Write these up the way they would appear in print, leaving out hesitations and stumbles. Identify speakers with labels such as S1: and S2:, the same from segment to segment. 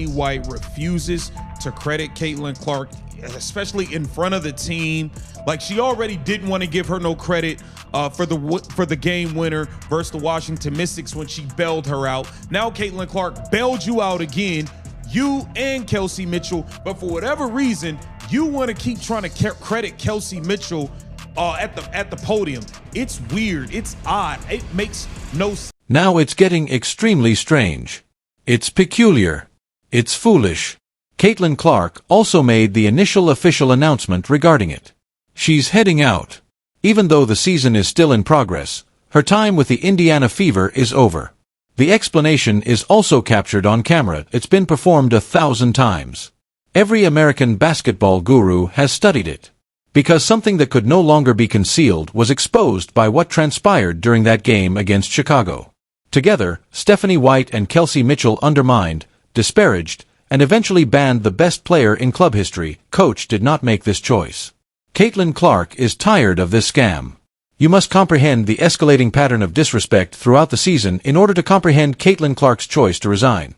S1: White refuses to credit Caitlin Clark, especially in front of the team. Like, she already didn't want to give her no credit for the game winner versus the Washington Mystics when she bailed her out. Now Caitlin Clark bailed you out again, you and Kelsey Mitchell, but for whatever reason, you want to keep trying to credit Kelsey Mitchell at the podium. It's weird. It's odd. It makes no sense.
S2: Now it's getting extremely strange. It's peculiar. It's foolish. Caitlin Clark also made the initial official announcement regarding it. She's heading out. Even though the season is still in progress, her time with the Indiana Fever is over. The explanation is also captured on camera. It's been performed 1,000 times. Every American basketball guru has studied it. Because something that could no longer be concealed was exposed by what transpired during that game against Chicago. Together, Stephanie White and Kelsey Mitchell undermined, disparaged, and eventually banned the best player in club history. Coach did not make this choice. Caitlin Clark is tired of this scam. You must comprehend the escalating pattern of disrespect throughout the season in order to comprehend Caitlin Clark's choice to resign.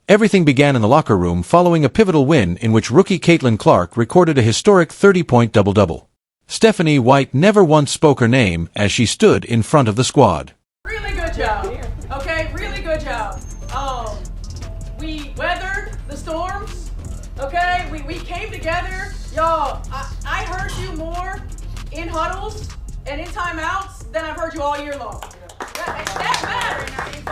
S2: Everything began in the locker room following a pivotal win in which rookie Caitlin Clark recorded a historic 30-point double-double. Stephanie White never once spoke her name as she stood in front of the squad.
S3: Really good job. Okay, really good job. We weathered the storms. Okay, we came together. Y'all, I heard you more in huddles and in timeouts than I've heard you all year long. That matters.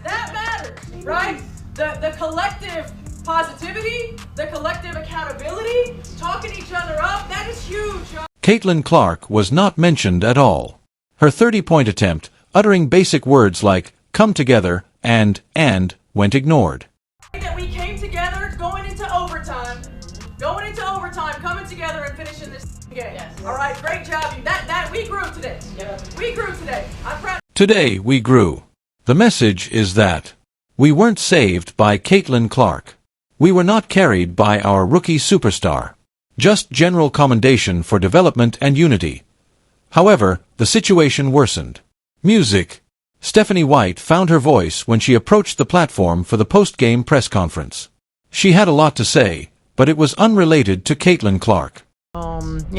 S3: That matters, right? The collective positivity, the collective accountability, talking each other up, that is huge.
S2: Caitlin Clark was not mentioned at all. Her 30-point attempt, uttering basic words like, come together, and, went ignored.
S3: That we came together going into overtime, coming together and finishing this game. Yes. All right, great job. That we grew today. Yeah. We grew today. I'm proud.
S2: Today we grew. The message is that we weren't saved by Caitlin Clark. We were not carried by our rookie superstar. Just general commendation for development and unity. However, the situation worsened. Music. Stephanie White found her voice when she approached the platform for the post-game press conference. She had a lot to say, but it was unrelated to Caitlin Clark.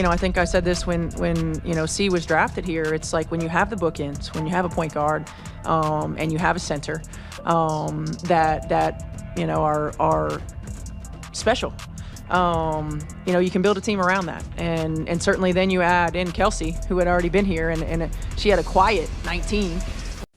S4: I think I said this when C was drafted here. It's like when you have the bookends, when you have a point guard, and you have a center, that are special. You can build a team around that, and certainly then you add in Kelsey, who had already been here, and she had a quiet 19.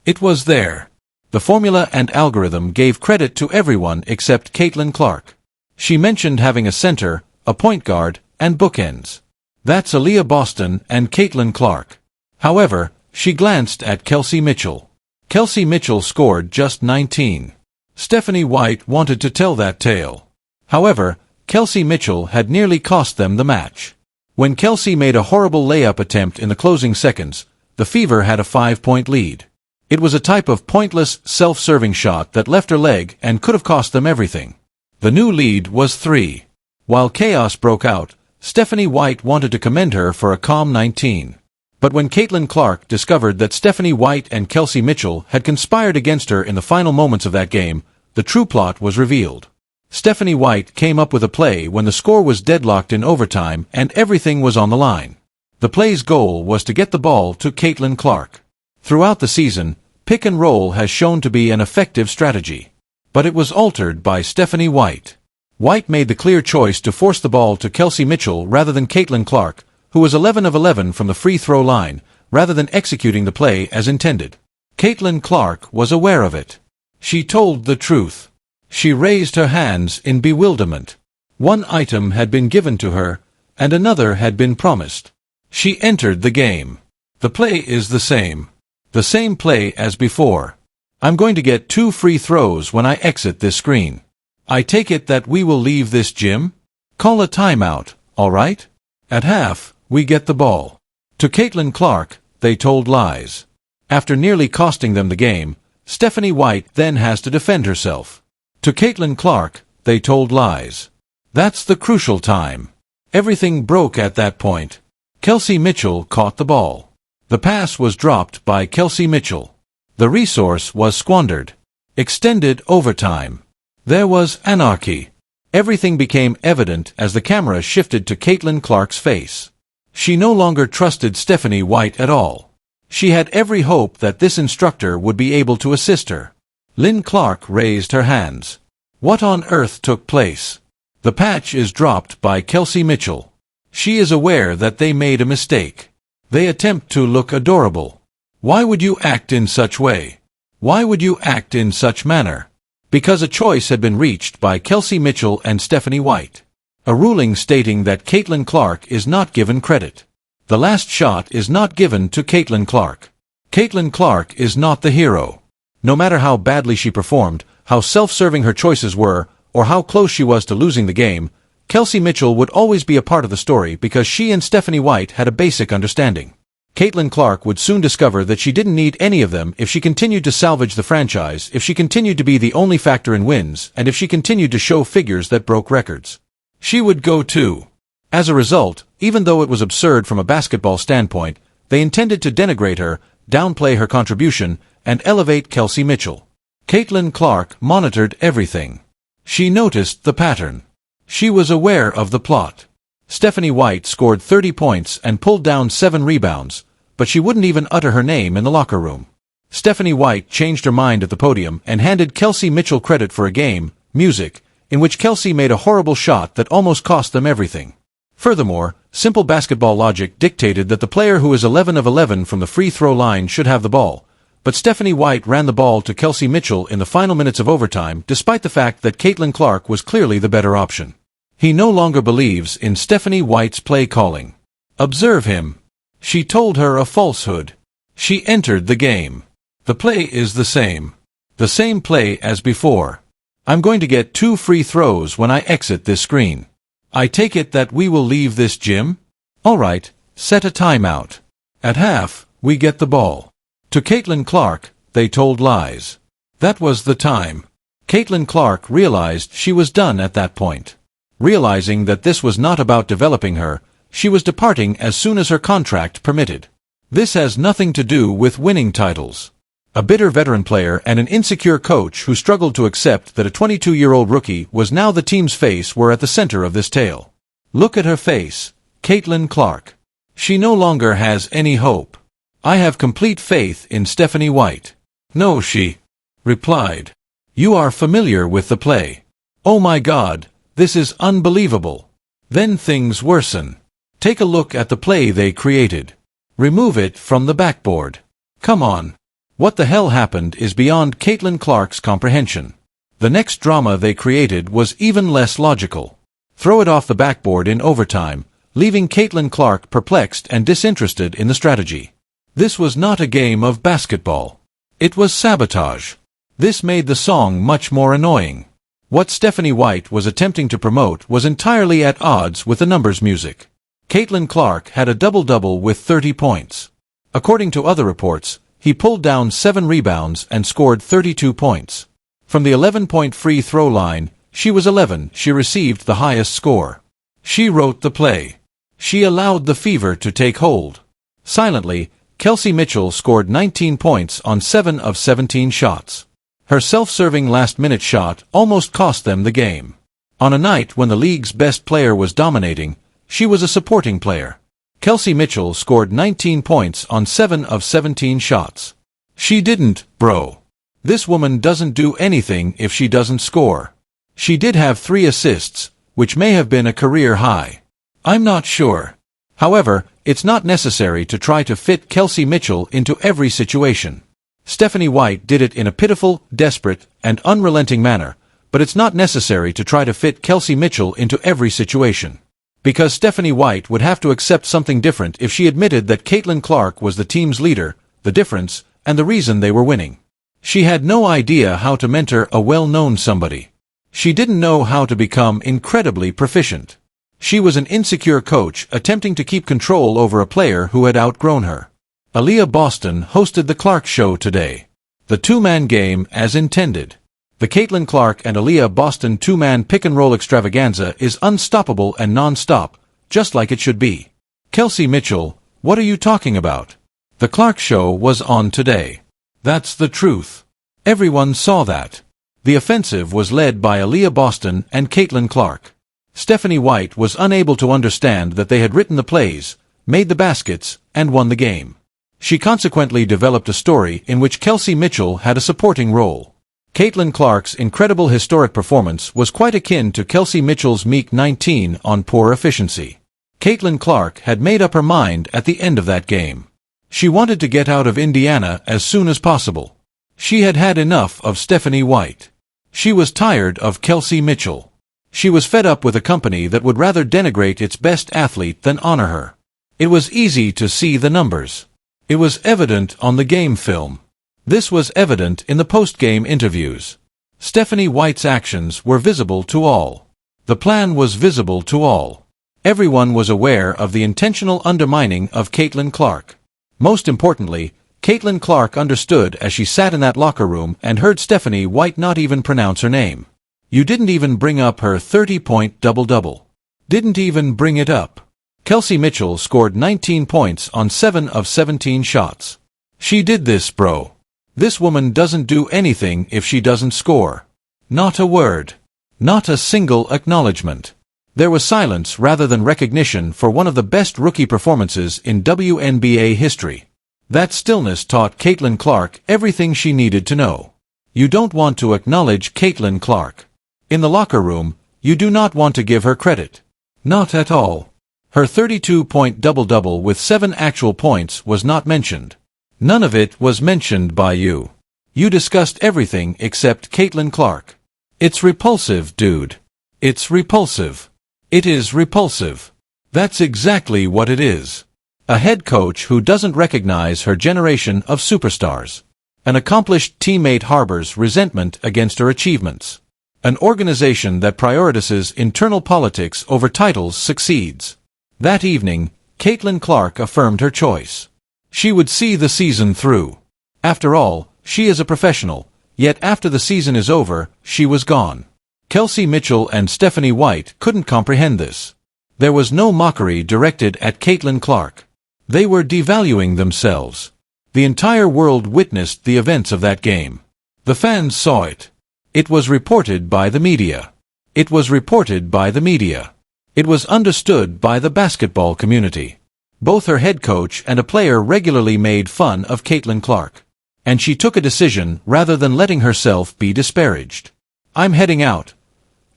S2: It was there. The formula and algorithm gave credit to everyone except Caitlin Clark. She mentioned having a center, a point guard, and bookends. That's Aaliyah Boston and Caitlin Clark. However, she glanced at Kelsey Mitchell. Kelsey Mitchell scored just 19. Stephanie White wanted to tell that tale. However, Kelsey Mitchell had nearly cost them the match. When Kelsey made a horrible layup attempt in the closing seconds, the Fever had a 5-point lead. It was a type of pointless, self-serving shot that left her leg and could have cost them everything. The new lead was 3. While chaos broke out, Stephanie White wanted to commend her for a calm 19. But when Caitlin Clark discovered that Stephanie White and Kelsey Mitchell had conspired against her in the final moments of that game, the true plot was revealed. Stephanie White came up with a play when the score was deadlocked in overtime and everything was on the line. The play's goal was to get the ball to Caitlin Clark. Throughout the season, pick and roll has shown to be an effective strategy. But it was altered by Stephanie White. White made the clear choice to force the ball to Kelsey Mitchell rather than Caitlin Clark, who was 11 of 11 from the free throw line, rather than executing the play as intended. Caitlin Clark was aware of it. She told the truth. She raised her hands in bewilderment. One item had been given to her, and another had been promised. She entered the game. The play is the same. The same play as before. I'm going to get 2 free throws when I exit this screen. I take it that we will leave this gym? Call a timeout, all right? At half, we get the ball. To Caitlin Clark, they told lies. After nearly costing them the game, Stephanie White then has to defend herself. To Caitlin Clark, they told lies. That's the crucial time. Everything broke at that point. Kelsey Mitchell caught the ball. The pass was dropped by Kelsey Mitchell. The resource was squandered. Extended overtime. There was anarchy. Everything became evident as the camera shifted to Caitlin Clark's face. She no longer trusted Stephanie White at all. She had every hope that this instructor would be able to assist her. Lynn Clark raised her hands. What on earth took place? The patch is dropped by Kelsey Mitchell. She is aware that they made a mistake. They attempt to look adorable. Why would you act in such way? Why would you act in such manner? Because a choice had been reached by Kelsey Mitchell and Stephanie White. A ruling stating that Caitlin Clark is not given credit. The last shot is not given to Caitlin Clark. Caitlin Clark is not the hero. No matter how badly she performed, how self-serving her choices were, or how close she was to losing the game, Kelsey Mitchell would always be a part of the story because she and Stephanie White had a basic understanding. Caitlin Clark would soon discover that she didn't need any of them if she continued to salvage the franchise, if she continued to be the only factor in wins, and if she continued to show figures that broke records. She would go too. As a result, even though it was absurd from a basketball standpoint, they intended to denigrate her, downplay her contribution, and elevate Kelsey Mitchell. Caitlin Clark monitored everything. She noticed the pattern. She was aware of the plot. Stephanie White scored 30 points and pulled down 7 rebounds, but she wouldn't even utter her name in the locker room. Stephanie White changed her mind at the podium and handed Kelsey Mitchell credit for a game, music, in which Kelsey made a horrible shot that almost cost them everything. Furthermore, simple basketball logic dictated that the player who is 11 of 11 from the free throw line should have the ball, but Stephanie White ran the ball to Kelsey Mitchell in the final minutes of overtime despite the fact that Caitlin Clark was clearly the better option. He no longer believes in Stephanie White's play calling. Observe him. She told her a falsehood. She entered the game. The play is the same. The same play as before. I'm going to get 2 free throws when I exit this screen. I take it that we will leave this gym? All right, set a timeout. At half, we get the ball. To Caitlin Clark, they told lies. That was the time. Caitlin Clark realized she was done at that point. Realizing that this was not about developing her, she was departing as soon as her contract permitted. This has nothing to do with winning titles. A bitter veteran player and an insecure coach who struggled to accept that a 22-year-old rookie was now the team's face were at the center of this tale. Look at her face, Caitlin Clark. She no longer has any hope. I have complete faith in Stephanie White. No, she replied. You are familiar with the play. Oh my God, this is unbelievable. Then things worsen. Take a look at the play they created. Remove it from the backboard. Come on. What the hell happened is beyond Caitlin Clark's comprehension. The next drama they created was even less logical. Throw it off the backboard in overtime, leaving Caitlin Clark perplexed and disinterested in the strategy. This was not a game of basketball. It was sabotage. This made the song much more annoying. What Stephanie White was attempting to promote was entirely at odds with the numbers music. Caitlin Clark had a double-double with 30 points. According to other reports, he pulled down 7 rebounds and scored 32 points. From the 11-point free throw line, she was 11. She received the highest score. She wrote the play. She allowed the fever to take hold. Silently, Kelsey Mitchell scored 19 points on 7 of 17 shots. Her self-serving last-minute shot almost cost them the game. On a night when the league's best player was dominating, she was a supporting player. Kelsey Mitchell scored 19 points on 7 of 17 shots. She didn't, bro. This woman doesn't do anything if she doesn't score. She did have 3 assists, which may have been a career high. I'm not sure. However, it's not necessary to try to fit Kelsey Mitchell into every situation. Stephanie White did it in a pitiful, desperate, and unrelenting manner, but it's not necessary to try to fit Kelsey Mitchell into every situation. Because Stephanie White would have to accept something different if she admitted that Caitlin Clark was the team's leader, the difference, and the reason they were winning. She had no idea how to mentor a well-known somebody. She didn't know how to become incredibly proficient. She was an insecure coach attempting to keep control over a player who had outgrown her. Aaliyah Boston hosted the Clark Show today. The two-man game as intended. The Caitlin Clark and Aaliyah Boston two-man pick-and-roll extravaganza is unstoppable and non-stop, just like it should be. Kelsey Mitchell, what are you talking about? The Clark Show was on today. That's the truth. Everyone saw that. The offensive was led by Aaliyah Boston and Caitlin Clark. Stephanie White was unable to understand that they had written the plays, made the baskets, and won the game. She consequently developed a story in which Kelsey Mitchell had a supporting role. Caitlin Clark's incredible historic performance was quite akin to Kelsey Mitchell's meek 19 on poor efficiency. Caitlin Clark had made up her mind at the end of that game. She wanted to get out of Indiana as soon as possible. She had had enough of Stephanie White. She was tired of Kelsey Mitchell. She was fed up with a company that would rather denigrate its best athlete than honor her. It was easy to see the numbers. It was evident on the game film. This was evident in the post-game interviews. Stephanie White's actions were visible to all. The plan was visible to all. Everyone was aware of the intentional undermining of Caitlin Clark. Most importantly, Caitlin Clark understood as she sat in that locker room and heard Stephanie White not even pronounce her name. You didn't even bring up her 30-point double-double. Didn't even bring it up. Kelsey Mitchell scored 19 points on 7 of 17 shots. She did this, bro. This woman doesn't do anything if she doesn't score. Not a word. Not a single acknowledgement. There was silence rather than recognition for one of the best rookie performances in WNBA history. That stillness taught Caitlin Clark everything she needed to know. You don't want to acknowledge Caitlin Clark. In the locker room, you do not want to give her credit. Not at all. Her 32-point double-double with 7 actual points was not mentioned. None of it was mentioned by you. You discussed everything except Caitlin Clark. It's repulsive, dude. It's repulsive. It is repulsive. That's exactly what it is. A head coach who doesn't recognize her generation of superstars. An accomplished teammate harbors resentment against her achievements. An organization that prioritizes internal politics over titles succeeds. That evening, Caitlin Clark affirmed her choice. She would see the season through. After all, she is a professional, yet after the season is over, she was gone. Kelsey Mitchell and Stephanie White couldn't comprehend this. There was no mockery directed at Caitlin Clark. They were devaluing themselves. The entire world witnessed the events of that game. The fans saw it. It was reported by the media. It was reported by the media. It was understood by the basketball community. Both her head coach and a player regularly made fun of Caitlin Clark. And she took a decision rather than letting herself be disparaged. I'm heading out.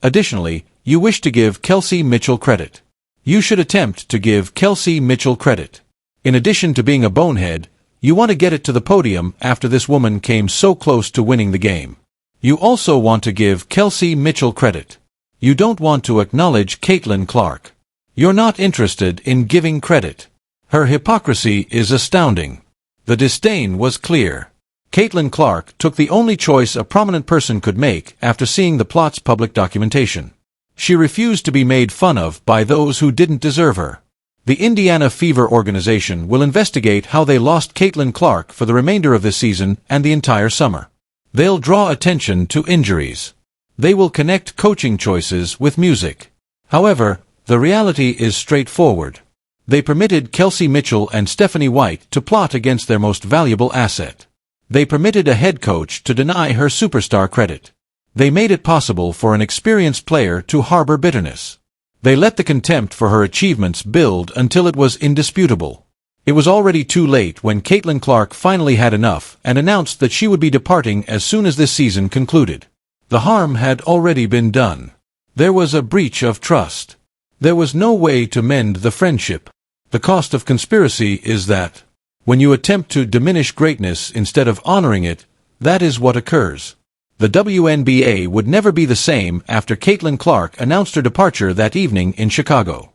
S2: Additionally, you wish to give Kelsey Mitchell credit. You should attempt to give Kelsey Mitchell credit. In addition to being a bonehead, you want to get it to the podium after this woman came so close to winning the game. You also want to give Kelsey Mitchell credit. You don't want to acknowledge Caitlin Clark. You're not interested in giving credit. Her hypocrisy is astounding. The disdain was clear. Caitlin Clark took the only choice a prominent person could make after seeing the plot's public documentation. She refused to be made fun of by those who didn't deserve her. The Indiana Fever organization will investigate how they lost Caitlin Clark for the remainder of this season and the entire summer. They'll draw attention to injuries. They will connect coaching choices with music. However, the reality is straightforward. They permitted Kelsey Mitchell and Stephanie White to plot against their most valuable asset. They permitted a head coach to deny her superstar credit. They made it possible for an experienced player to harbor bitterness. They let the contempt for her achievements build until it was indisputable. It was already too late when Caitlin Clark finally had enough and announced that she would be departing as soon as this season concluded. The harm had already been done. There was a breach of trust. There was no way to mend the friendship. The cost of conspiracy is that, when you attempt to diminish greatness instead of honoring it, that is what occurs. The WNBA would never be the same after Caitlin Clark announced her departure that evening in Chicago.